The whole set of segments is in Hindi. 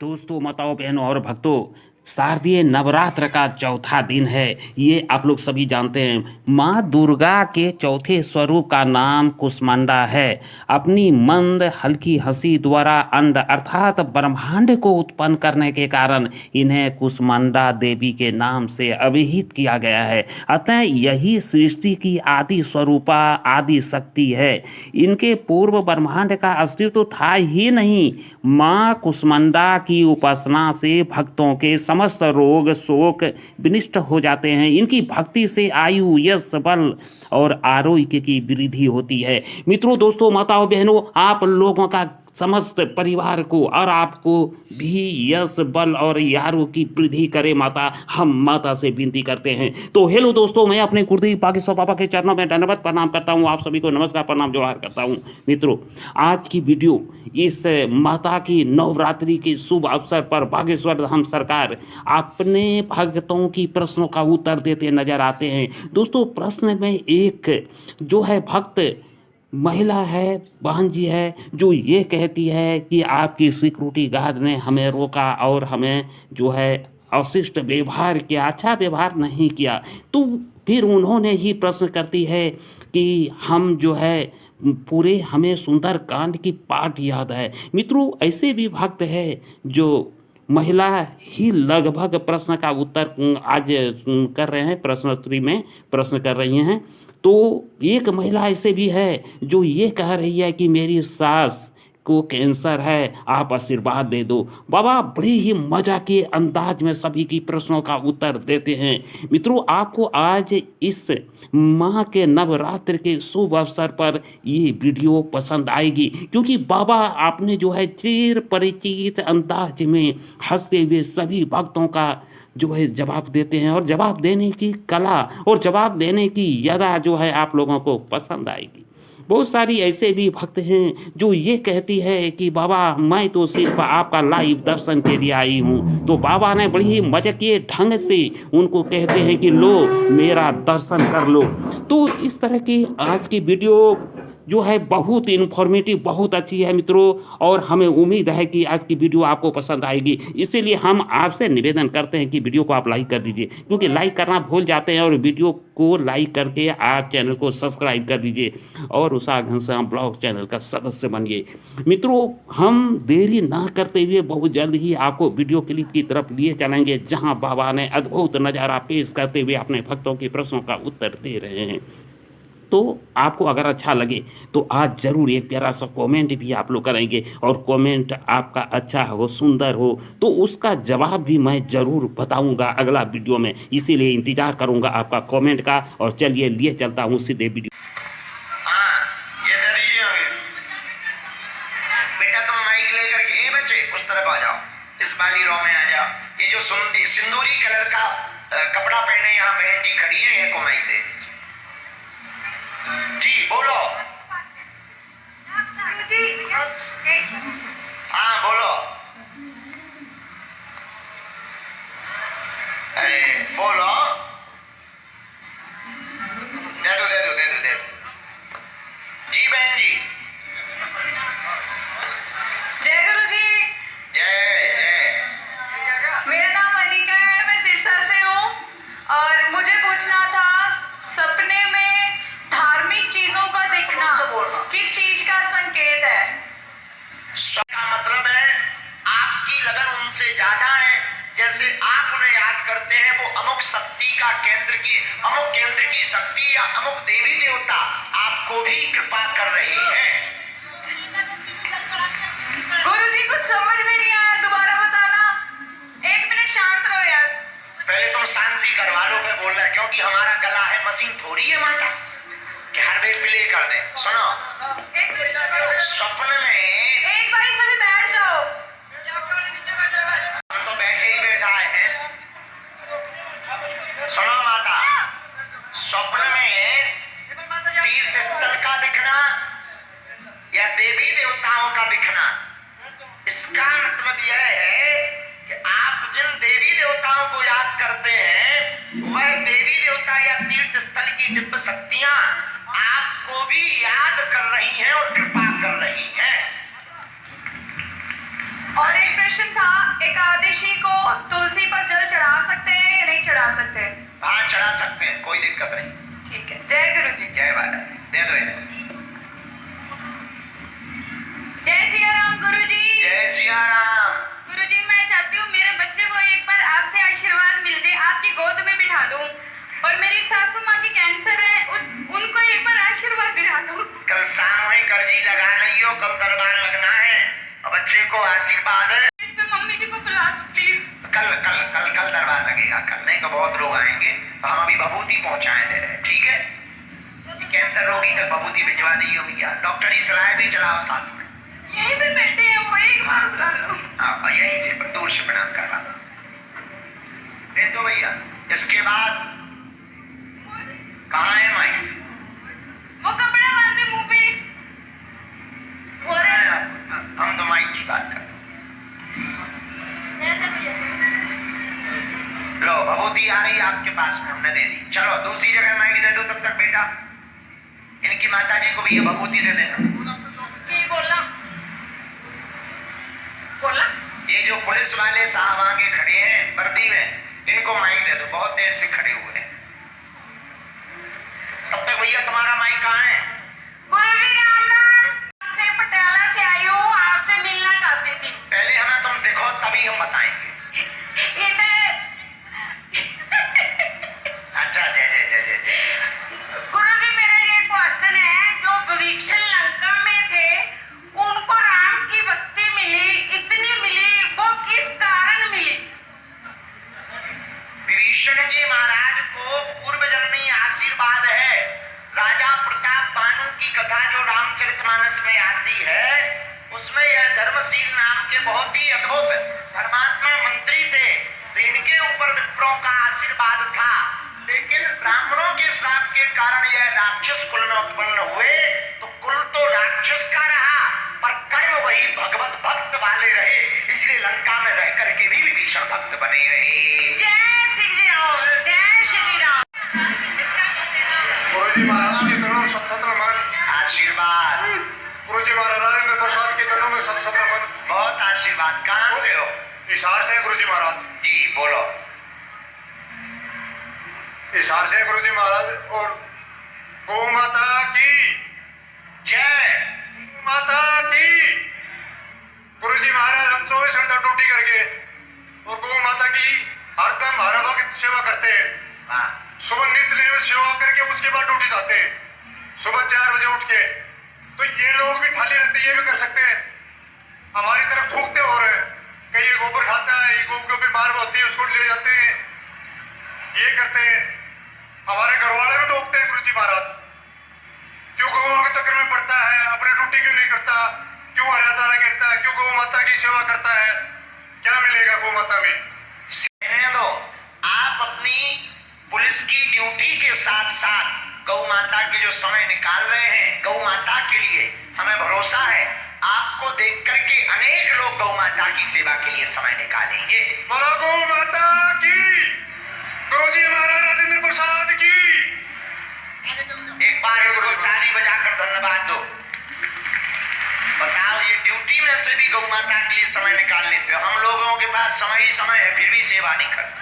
दोस्तों, माताओं, बहनों और भक्तों, शारदीय नवरात्र का चौथा दिन है। ये आप लोग सभी जानते हैं। माँ दुर्गा के चौथे स्वरूप का नाम कुष्मांडा है। अपनी मंद हल्की हंसी द्वारा अंड अर्थात ब्रह्मांड को उत्पन्न करने के कारण इन्हें कुष्मांडा देवी के नाम से अभिहित किया गया है। अतः यही सृष्टि की आदि स्वरूपा आदि शक्ति है। इनके पूर्व ब्रह्मांड का अस्तित्व था ही नहीं। माँ कुष्मांडा की उपासना से भक्तों के समस्त रोग शोक विनिष्ट हो जाते हैं। इनकी भक्ति से आयु यश बल और आरोग्य की वृद्धि होती है। मित्रों, दोस्तों, माताओं, बहनों, आप लोगों का समस्त परिवार को और आपको भी यश बल और यारों की वृद्धि करे माता, हम माता से विनती करते हैं। तो हेलो दोस्तों, मैं अपने गुरुदेव बागेश्वर बाबा के चरणों में दंडवत प्रणाम करता हूं। आप सभी को नमस्कार प्रणाम जोहार करता हूं। मित्रों, आज की वीडियो इस माता की नवरात्रि के शुभ अवसर पर बागेश्वर धाम सरकार अपने भक्तों की प्रश्नों का उत्तर देते नजर आते हैं। दोस्तों, प्रश्न में एक जो है भक्त महिला है, बहन जी है, जो ये कहती है कि आपकी सिक्योरिटी गार्ड ने हमें रोका और हमें जो है अशिष्ट व्यवहार किया, अच्छा व्यवहार नहीं किया। तो फिर उन्होंने ही प्रश्न करती है कि हम जो है पूरे हमें सुंदर कांड की पाठ याद है। मित्रों, ऐसे भी भक्त है जो महिला ही लगभग प्रश्न का उत्तर आज कर रहे हैं, प्रश्नोत्तरी में प्रश्न कर रही हैं। तो एक महिला ऐसे भी है जो ये कह रही है कि मेरी सास को कैंसर है, आप आशीर्वाद दे दो। बाबा बड़े ही मजा के अंदाज में सभी की प्रश्नों का उत्तर देते हैं। मित्रों, आपको आज इस माह के नवरात्र के शुभ अवसर पर ये वीडियो पसंद आएगी, क्योंकि बाबा आपने जो है चिर परिचित अंदाज में हंसते हुए सभी भक्तों का जो है जवाब देते हैं, और जवाब देने की कला और जवाब देने की यदा जो है आप लोगों को पसंद आएगी। बहुत सारी ऐसे भी भक्त हैं जो ये कहती है कि बाबा मैं तो सिर्फ आपका लाइव दर्शन के लिए आई हूँ। तो बाबा ने बड़ी ही मज़े ढंग से उनको कहते हैं कि लो मेरा दर्शन कर लो। तो इस तरह की आज की वीडियो जो है बहुत इन्फॉर्मेटिव, बहुत अच्छी है मित्रों, और हमें उम्मीद है कि आज की वीडियो आपको पसंद आएगी। इसीलिए हम आपसे निवेदन करते हैं कि वीडियो को आप लाइक कर दीजिए, क्योंकि लाइक करना भूल जाते हैं। और वीडियो को लाइक करके आप चैनल को सब्सक्राइब कर दीजिए और उषा घनश्याम ब्लॉग चैनल का सदस्य बनिए। मित्रों, हम देरी ना करते हुए बहुत जल्द ही आपको वीडियो क्लिप की तरफ लिए चलेंगे, जहां बाबा ने अद्भुत नज़ारा पेश करते हुए अपने भक्तों के प्रश्नों का उत्तर दे रहे हैं। तो आपको अगर अच्छा लगे तो आज ज़रूर एक प्यारा सा कमेंट भी आप लोग करेंगे, और कमेंट आपका अच्छा हो, सुंदर हो, तो उसका जवाब भी मैं ज़रूर बताऊंगा अगला वीडियो में। इसीलिए इंतज़ार करूंगा आपका कमेंट का। और चलिए लिए चलता हूं सीधे वीडियो। ये दे दीजिए आगे। बेटा तुम माइक लेकर के बच्चे उस तरफ आ जाओ, इस वाली रो में आ जाओ। ये जो सिंदूरी कलर का कपड़ा पहने यहाँ बहन जी खड़ी है, इनको माइक दे जी। बोलो जी। हाँ बोलो। अरे बोलो। दे दो दे दो दे दो दे दो जी बहन जी। जय गुरु जी। जय जय। मेरा नाम अनिका है, मैं सिरसा से हूँ, और मुझे पूछना था सपने में धार्मिक चीजों का दिखना किस चीज का संकेत है? का मतलब है आपकी लगन उनसे ज्यादा है। जैसे आप उन्हें याद करते हैं, वो अमुक शक्ति का केंद्र की शक्ति या अमुक देवी देवता आपको भी कृपा कर रहे हैं। गुरु जी कुछ समझ में नहीं आया, दोबारा बताना। एक मिनट शांत रहो यार। पहले तुम शांति करवा लो, मैं बोल रहा है, क्योंकि हमारा गला है, मशीन थोड़ी है माता कि हर बेर प्ले कर दे। सुनो, स्वप्न में एक बार सभी बैठ जाओ। हम तो बैठे ही बैठा है। सुनो माता, स्वप्न में तीर्थ स्थल का दिखना, क्वेश्चन था, एकादशी को तुलसी पर जल चढ़ा सकते हैं या नहीं चढ़ा सकते? हाँ चढ़ा सकते हैं, कोई दिक्कत नहीं। ठीक है, जय गुरु जी। जय माता दी। दे दो इन्हें। जय सिया राम गुरु जी। जय सिया राम। गुरु जी, मैं चाहती हूँ मेरे बच्चे को एक बार आपसे आशीर्वाद मिल जाए, आपकी गोद में बिठा दूं, और मेरी सासू माँ की कैंसर है, उनको एक बार आशीर्वाद दिला दूं। कल सामूहिक अर्जी लगा लियो, कल दरबार लगना है और बच्चे को आशीर्वाद है। मम्मी जी को बुला दो प्लीज। कल कल कल कल दरबार लगेगा, कल नहीं तो बहुत लोग आएंगे, तो हम अभी भभूति पहुंचाए दे रहे हैं, ठीक है? कैंसर रोगी तक भभूति भिजवा दी हो भैया, डॉक्टरी सलाह भी चलाओ साथ में। यहीं पे बैठे हैं वो, एक बार बुला लो। हाँ यहीं से दूर से प्रणाम करवा दो, दे दो भैया। इसके बाद कहाँ है माई? वो कपड़ा बांधे मुंह पे। हम तो माई की बात कर। लो भभूति आ रही आपके पास में, हमने दे दी। चलो दूसरी जगह माई दे दो तब तक बेटा। इनकी माता जी को भी ये भभूति दे देना। बोला बोला। ये जो पुलिस वाले साहब आगे खड़े हैं वर्दी में, इनको माइक दे दो, बहुत देर से खड़े हुए हैं। तब तक भैया तुम्हारा माइक कहाँ है? गुरुजी राम राम। से पटियाला से आई हूँ, आपसे मिलना चाहती थी। पहले हमें तुम देखो तभी हम बताएंगे। अच्छा जय जय जय जय जय। गुरुजी, मेरा ये क्वेश्चन है, जो विभीषण लंका में थे, उनको राम की भक्ति मिली, इतनी मिली, वो किस कारण मिली? विभीषण जी महाराज को पूर्व जन्मी आशीर्वाद है। राजा प्रताप बानु की कथा जो रामचरितमानस में आती है, उसमें यह धर्मशील नाम के बहुत ही अद्भुत धर्मात्मा मंत्री थे, तो इनके ऊपर विप्रों का आशीर्वाद था। लेकिन ब्राह्मणों के श्राप के कारण यह राक्षस कुल में उत्पन्न हुए, तो कुल तो राक्षस का रहा, पर कर्म वही भगवत भक्त वाले रहे, इसलिए लंका में रह करके भी विभीषण भक्त बने रहे। जय श्री राम, जय श्री राम। गुरुजी महाराज के चरणों में सत नमन। आशीर्वाद। गुरुजी महाराज राजेंद्र प्रसाद के चरणों में सत नमन। बहुत आशीर्वाद। कहाँ से हो? इशार से गुरुजी महाराज। जी बोलो। इशार से गुरुजी महाराज। और गौ माता की जय। माता की। गुरुजी महाराज हम 24 घंटा ड्यूटी करके और गौ माता की हरदम हर वक्त सेवा करते हैं। हाँ। सुबह नित्य में सेवा करके उसके बाद ड्यूटी जाते हैं, सुबह 4 बजे उठ के। तो ये लोग भी थाली रखते, ये भी कर सकते हैं। हमारी तरफ थूकते हो रहे हैं, कहीं गोबर खाता है, ये गौ बीमार होती है, उसको ले जाते हैं, ये करते हैं। हमारे घर वाले भी टोकते हैं गुरुजी महाराज, क्यों गौ के चक्कर में पड़ता है, अपनी ड्यूटी क्यों नहीं करता, क्यों हरा चारा गिरता है, क्यों गौ माता की सेवा करता है, क्या मिलेगा गौ माता में? कहने दो, आप अपनी पुलिस की ड्यूटी के साथ साथ गौ माता के जो समय निकाल रहे हैं, गौ माता के लिए हमें भरोसा है, आपको देख करके अनेक लोग गौ माता की सेवा के लिए समय निकालेंगे। बोलो गौ माता की। गुरुजी महाराज राजेंद्र प्रसाद की। एक बार गुरु ताली बजाकर धन्यवाद दो। बताओ, ये ड्यूटी में से भी गौ माता के लिए समय निकाल लेते हो, हम लोगों के पास समय ही समय है, फिर भी सेवा नहीं करते।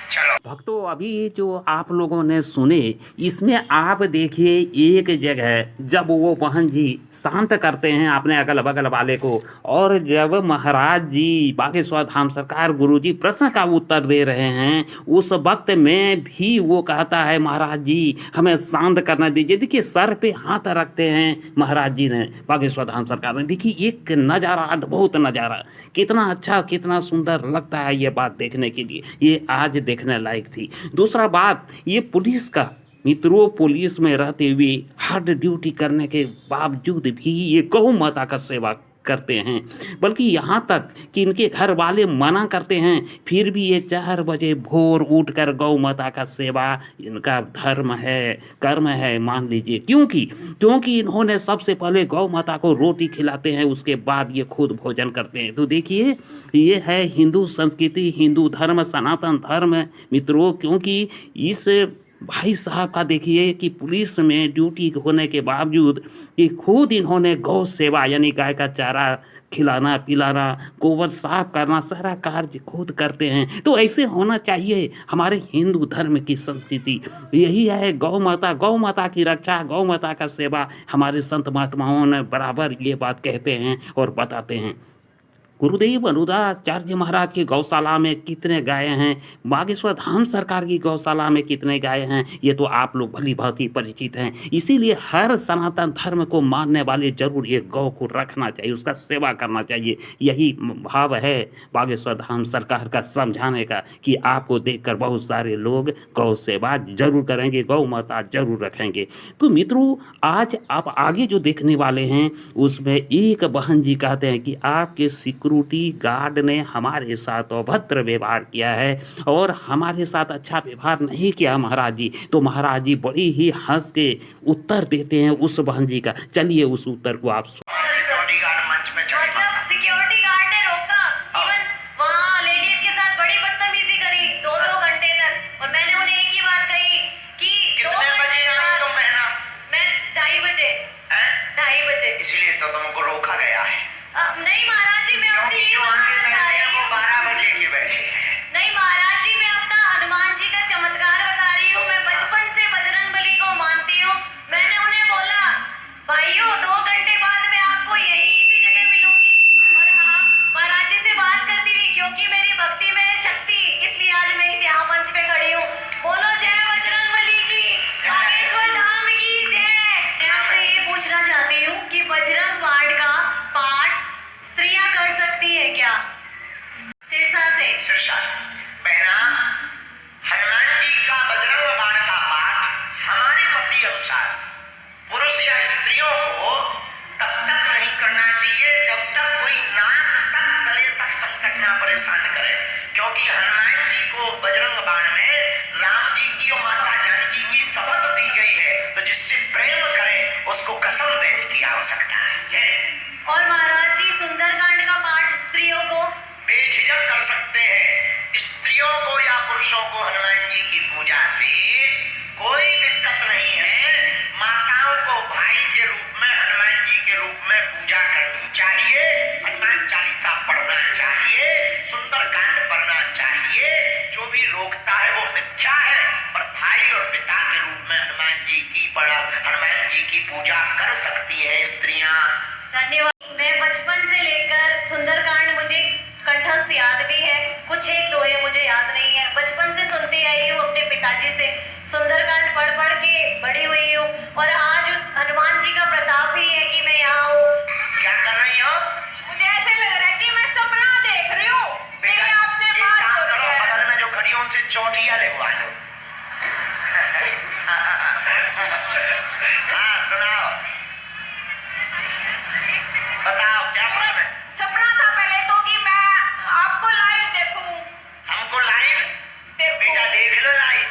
चलो भक्तों, अभी जो आप लोगों ने सुने, इसमें आप देखिए एक जगह जब वो बहन जी शांत करते हैं अपने अगल बगल वाले को, और जब महाराज जी बागेश्वर धाम सरकार गुरु जी प्रश्न का उत्तर दे रहे हैं, उस वक्त में भी वो कहता है महाराज जी हमें शांत करना दीजिए। देखिए सर पे हाथ रखते हैं महाराज जी ने, बागेश्वर धाम सरकार ने। देखिए एक नज़ारा, अद्भुत नज़ारा, कितना अच्छा कितना सुंदर लगता है ये बात देखने के लिए, ये आज देखने लायक थी। दूसरा बात, ये पुलिस का मित्रों, पुलिस में रहते हुए हार्ड ड्यूटी करने के बावजूद भी ये गौ माता का सेवा करते हैं, बल्कि यहाँ तक कि इनके घर वाले मना करते हैं, फिर भी ये 4 बजे भोर उठकर गौ माता का सेवा इनका धर्म है, कर्म है मान लीजिए। क्योंकि इन्होंने सबसे पहले गौ माता को रोटी खिलाते हैं, उसके बाद ये खुद भोजन करते हैं। तो देखिए ये है हिंदू संस्कृति, हिंदू धर्म, सनातन धर्म मित्रों। क्योंकि इस भाई साहब का देखिए कि पुलिस में ड्यूटी होने के बावजूद कि खुद इन्होंने गौ सेवा यानी गाय का चारा खिलाना पिलाना गोबर साफ करना सारा कार्य खुद करते हैं। तो ऐसे होना चाहिए हमारे हिंदू धर्म की संस्कृति यही है। गौ माता की रक्षा गौ माता का सेवा हमारे संत महात्माओं ने बराबर ये बात कहते हैं और बताते हैं। गुरुदेव अनुदाचार्य महाराज की गौशाला में कितने गाय हैं, बागेश्वर धाम सरकार की गौशाला में कितने गाय हैं, ये तो आप लोग भली भांति परिचित हैं। इसीलिए हर सनातन धर्म को मानने वाले जरूर ये गौ को रखना चाहिए, उसका सेवा करना चाहिए। यही भाव है बागेश्वर धाम सरकार का समझाने का कि आपको देखकर बहुत सारे लोग गौ सेवा जरूर करेंगे, गौ माता जरूर रखेंगे। तो मित्रों, आज आप आगे जो देखने वाले हैं उसमें एक बहन जी कहते हैं कि आपके सिक्योरिटी गार्ड ने हमारे साथ अभद्र व्यवहार किया है और हमारे साथ अच्छा व्यवहार नहीं किया महाराज जी। तो महाराज जी बड़ी ही हंस के उत्तर देते हैं उस बहन जी का। चलिए उस उत्तर को आप सिक्योरिटी गार्ड मंच में चढ़े। मतलब सिक्योरिटी गार्ड ने रोका, इवन वहाँ लेडीज के साथ बड़ी बदतमीजी करी 2-2 घंटे तक। और मैंने उन्हें एक ही बात कही कि कितने बजे आई तुम बहना? मैं 2:30 बजे। हैं? 2:30 बजे। इसलिए तो तुमको रोका गया है। नहीं महाराज जी, मैं अपनी क्योंकि जो आगे बैठे हैं वो 12 बजे के बैठे हैं। नहीं महाराज जी, मैं अपना हनुमान जी का चमत्कार बता रही हूँ। मैं बचपन से बजरंगबली को मानती हूँ। मैंने उन्हें बोला भाइयों 2 घंटे बाद मैं आपको यही इसी जगह मिलूंगी। और हाँ, महाराज जी से बात करती हुई, क्योंकि मेरी भक्ति में है शक्ति, इसलिए आज मैं इस यहाँ मंच पे खड़ी हूँ। बोलो जय बजरंगबली की, बागेश्वर धाम की जय। मैं आपसे ये पूछना चाहती हूँ कि बजरंग बाण का पाठ स्त्रियां कर सकती है क्या? सिरसा से। शीर्षा बहना, हनुमान जी का बजरंग बाण का पाठ हमारी मति अनुसार पुरुष या स्त्रियों को तब तक नहीं करना चाहिए जब तक कोई नाक तक गले तक संकट ना परेशान करे। क्योंकि हनुमान जी को बजरंग बाण में राम जी की और माता जानकी की शपथ दी गई है। तो जिससे प्रेम करे उसको कसम देने की आवश्यकता नहीं है। और महाराज जी सुंदरकांड का पाठ स्त्रियों को बेझिझक कर सकते हैं। स्त्रियों को या पुरुषों को हनुमान जी की पूजा से कोई दिक्कत नहीं है। माताओं को भाई के रूप में हनुमान जी के रूप में पूजा करनी चाहिए, हनुमान चालीसा पढ़ना चाहिए, सुंदरकांड पढ़ना चाहिए। जो भी रोकता है वो मिथ्या है। पर भाई और पिता के रूप में हनुमान जी की पूजा कर सकती है स्त्रियां। धन्यवाद। मैं बचपन से लेकर सुंदरकांड मुझे कंठस्थ याद भी है, कुछ एक दोहे मुझे याद नहीं है। बचपन से सुनती आई हूँ अपने पिताजी से, सुंदरकांड पढ़ पढ़ के बड़ी हुई हूँ। और आज उस हनुमान जी का प्रताप ही है कि मैं यहाँ हूँ। क्या कर रही हो? मुझे ऐसे लग रहा है कि मैं सपना देख रही हूँ। मेरी आपसे एक बात काम हो करो, रही है। बगल में जो खड़ी हो उनसे चौटिया लगवा लो। हाँ सुनाओ, बताओ क्या प्रश्न है? सपना था पहले तो कि मैं आपको लाइव देखूं। हमको लाइव देखो। बेटा देख लो लाइव।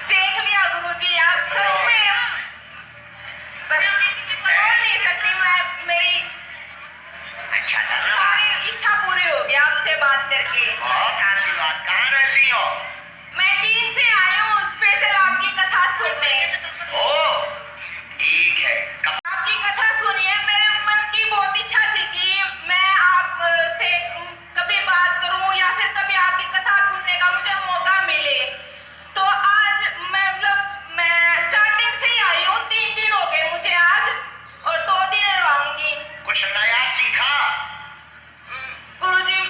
देख लिया गुरुजी, आप सच में बस बोल नहीं सकती मैं। मेरी अच्छा धन्यवाद, सारी इच्छा पूरी हो गई आपसे बात करके। बहुत आशीर्वाद। कहाँ रहती हो? मैं चीन से आई हूँ स्पेशल आपकी कथा सुनने। ओ ठीक है। आपकी कथा सुनिए, मेरे मन की बहुत इच्छा थी कि मैं आपसे कभी बात करूं या फिर कभी आपकी कथा सुनने का मुझे मौका मिले। तो आज मैं स्टार्टिंग से ही आई हूँ, 3 दिन हो गए मुझे आज, और 2 दिन रहूंगी। कुछ नया सीखा? गुरुजी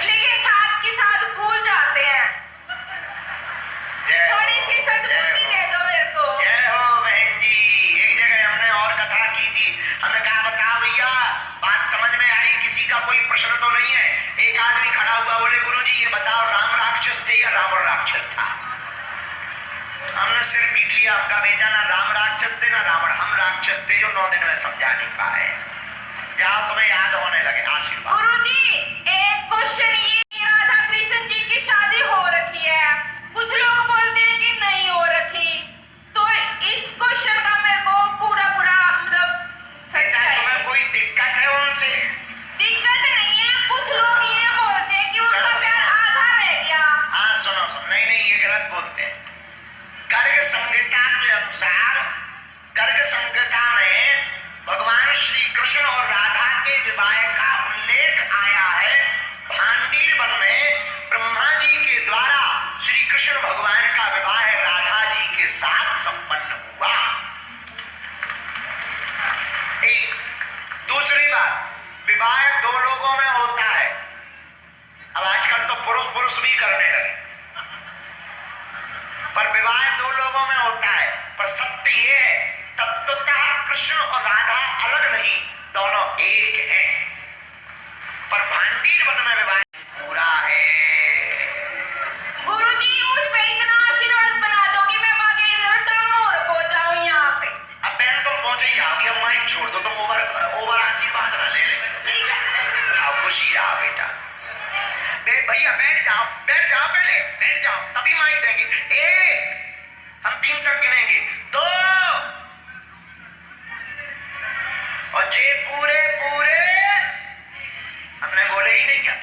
लेकिन साथ के साथ भूल जाते हैं। थोड़ी सी सद्बुद्धि दे दो मेरे को। जय हो बहन जी। एक जगह हमने और कथा की थी, हमने कहा बताओ भैया बात समझ में आई, किसी का कोई प्रश्न तो नहीं है। एक आदमी खड़ा हुआ बोले गुरुजी ये बताओ राम राक्षस थे या रावण राक्षस था? हमने सिर पीट लिया, आपका बेटा ना राम राक्षस थे ना रावण, हम राक्षस थे जो 9 दिन में समझा नहीं पाए। जाओ तुम्हें याद होने लगे। आशीर्वाद। गुरुजी एक क्वेश्चन ये, राधा कृष्ण जी की शादी हो रखी है, कुछ लोग बोलते हैं कि नहीं हो रखी। तो इस क्वेश्चन का मेरे को पूरा सच्चाई। तुम्हें कोई दिक्कत है उनसे? दिक्कत नहीं है, कुछ लोग ये बोलते हैं कि उनका प्यार आधा रह गया। हाँ सुनो सुनो, नहीं विवाह का उल्लेख आया है। भांडीर वन में ब्रह्मा जी के द्वारा श्री कृष्ण भगवान का विवाह राधा जी के साथ संपन्न हुआ। एक दूसरी बात, विवाह दो लोगों में होता है। अब आजकल तो पुरुष पुरुष भी करने लगे, पर विवाह दो लोगों में होता है। पर सत्य ये है, तत्वतः कृष्ण और राधा अलग नहीं, दोनों एक हैं। पर भांडीर वन में विवाह पूरा है। गुरुजी मुझ पे इतना आशीर्वाद बना दो कि मैं आगे इधर और पहुंच जाऊं यहाँ पे। अब बहन तुम पहुंचे ही आओगी, अब माइक छोड़ दो, तुम ओवर आशीर्वाद ना ले ले। आओ खुशी रहा बेटा। भैया बैठ जाओ पहले, बैठ जाओ तभी माइक देंगे। एक, हम 3 तक गिनेंगे, 2 और जे पूरे पूरे, हमने बोले ही नहीं क्या।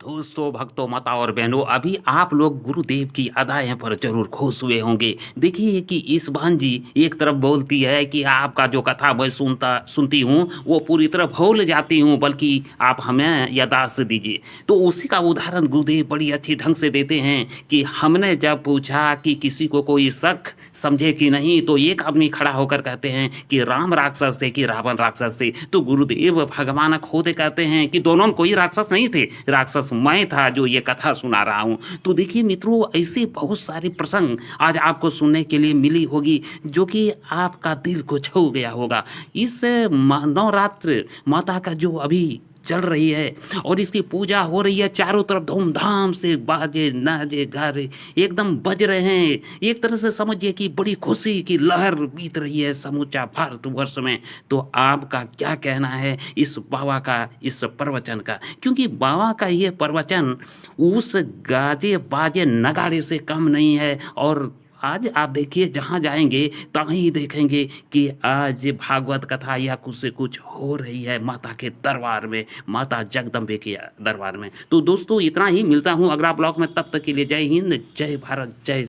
दोस्तों, भक्तों, माता और बहनों, अभी आप लोग गुरुदेव की अदाएं पर जरूर खुश हुए होंगे। देखिए कि इस बहन जी एक तरफ बोलती है कि आपका जो कथा मैं सुनती हूँ वो पूरी तरह भूल जाती हूँ, बल्कि आप हमें यादाश्त दीजिए। तो उसी का उदाहरण गुरुदेव बड़ी अच्छी ढंग से देते हैं कि हमने जब पूछा कि किसी को कोई शक समझे कि नहीं, तो एक आदमी खड़ा होकर कहते हैं कि राम राक्षस थे कि रावण राक्षस थे। तो गुरुदेव भगवान खुद कहते हैं कि दोनों में कोई राक्षस नहीं थे, राक्षस मैं था जो ये कथा सुना रहा हूँ। तो देखिए मित्रों, ऐसे बहुत सारे प्रसंग आज आपको सुनने के लिए मिली होगी जो कि आपका दिल को छू गया होगा। इस नवरात्र माता का जो अभी चल रही है और इसकी पूजा हो रही है, चारों तरफ धूमधाम से बाजे नाजे गारे एकदम बज रहे हैं। एक तरह से समझिए कि बड़ी खुशी की लहर बीत रही है समूचा भारतवर्ष में। तो आपका क्या कहना है इस बाबा का, इस प्रवचन का? क्योंकि बाबा का ये प्रवचन उस गाजे बाजे नगाड़े से कम नहीं है। और आज आप देखिए जहाँ जाएंगे तहाँ ही देखेंगे कि आज भागवत कथा या कुछ से कुछ हो रही है माता के दरबार में, माता जगदम्बे के दरबार में। तो दोस्तों इतना ही, मिलता हूँ अगला ब्लॉग में, तब तक के लिए जय हिंद, जय भारत, जय